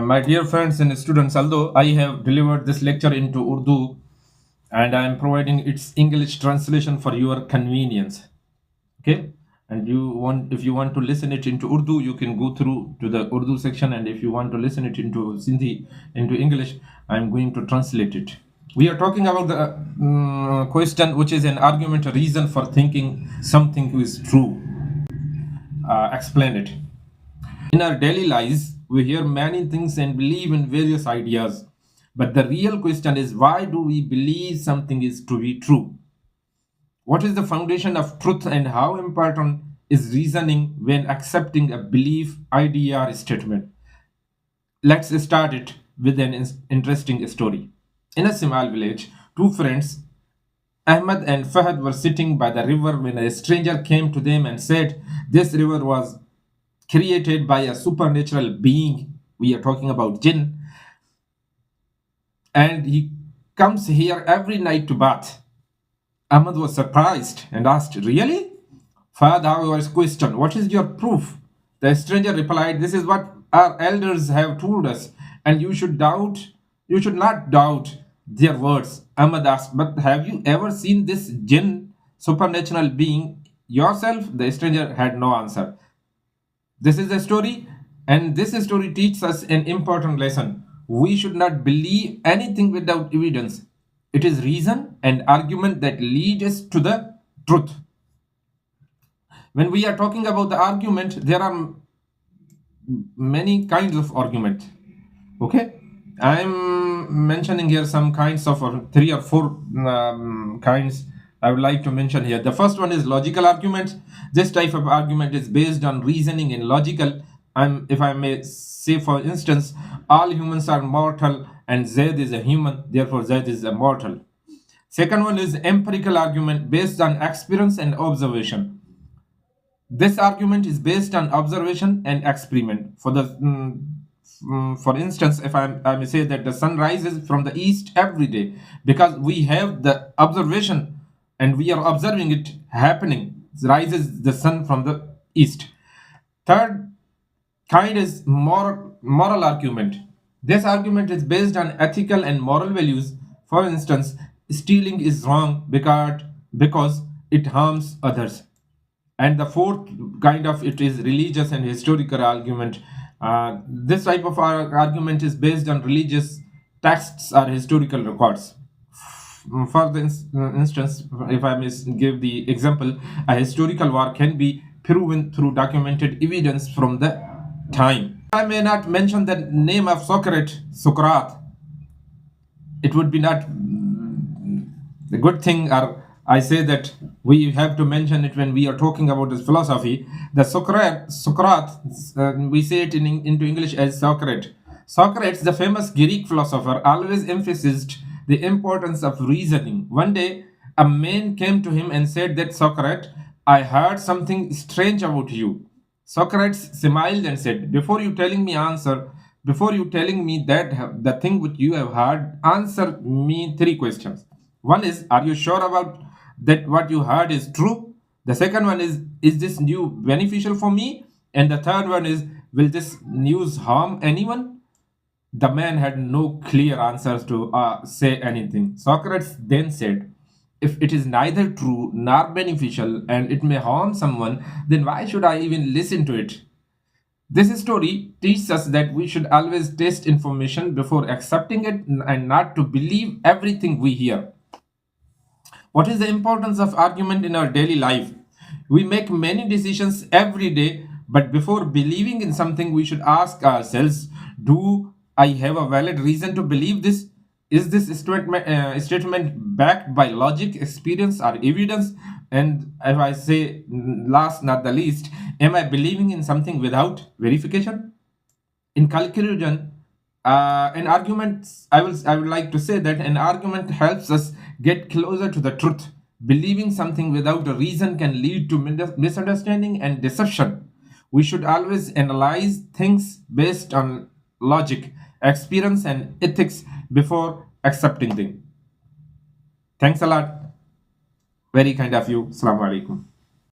My dear friends and students, although I have delivered this lecture into Urdu and I am providing its English translation for your convenience, okay? And if you want to listen it into Urdu, you can go through to the Urdu section, and if you want to listen it into Sindhi, into English, I am going to translate it. We are talking about the question, which is an argument, a reason for thinking something is true. Explain it. In our daily lives, we hear many things and believe in various ideas. But the real question is, why do we believe something is to be true? What is the foundation of truth, and how important is reasoning when accepting a belief, idea, or statement? Let's start it with an interesting story. In a small village, two friends, Ahmed and Fahad, were sitting by the river when a stranger came to them and said, "This river was created by a supernatural being." We are talking about jinn, and he comes here every night to bath. Ahmad was surprised and asked, "Really?" Fahad, however, questioned, "What is your proof?" The stranger replied, "This is what our elders have told us, and you should not doubt their words." Ahmad asked, "But have you ever seen this jinn, supernatural being, yourself?" The stranger had no answer. This is the story, and this story teaches us an important lesson. We should not believe anything without evidence. It is reason and argument that lead us to the truth. When we are talking about the argument, there are many kinds of argument. Okay, I'm mentioning here some kinds of, or three or four kinds I would like to mention here. The first one is logical argument. This type of argument is based on reasoning and logical. If I may say, for instance, all humans are mortal and Zaid is a human, therefore Zaid is immortal. Second one is empirical argument based on experience and observation. This argument is based on observation and experiment. For instance, if I may say that the sun rises from the east every day because we have the observation and we are observing it happening. It rises the sun from the east. Third kind is moral argument. This argument is based on ethical and moral values. For instance, stealing is wrong because it harms others. And the fourth kind of it is religious and historical argument. This type of argument is based on religious texts or historical records. For instance, if I may give the example, a historical war can be proven through documented evidence from the time. I may not mention the name of Socrates. It would be not the good thing, or I say that we have to mention it when we are talking about this philosophy. The Socrates, we say it into English as Socrates. Socrates, the famous Greek philosopher, always emphasized the importance of reasoning. One day, a man came to him and said that, "Socrates, I heard something strange about you." Socrates smiled and said, before you telling me that the thing which you have heard, answer me three questions. One is, are you sure about that what you heard is true? The second one is this news beneficial for me? And the third one is, will this news harm anyone? The man had no clear answers to say anything. Socrates then said, if it is neither true nor beneficial and it may harm someone, then why should I even listen to it? This story teaches us that we should always test information before accepting it and not to believe everything we hear. What is the importance of argument in our daily life? We make many decisions every day, but before believing in something, we should ask ourselves, do I have a valid reason to believe this? Is this statement backed by logic, experience, or evidence? And if I say last not the least, am I believing in something without verification? In conclusion, an argument, I would like to say that an argument helps us get closer to the truth. Believing something without a reason can lead to misunderstanding and deception. We should always analyze things based on logic, experience, and ethics before accepting them. Thanks a lot. Very kind of you. Assalamu alaikum.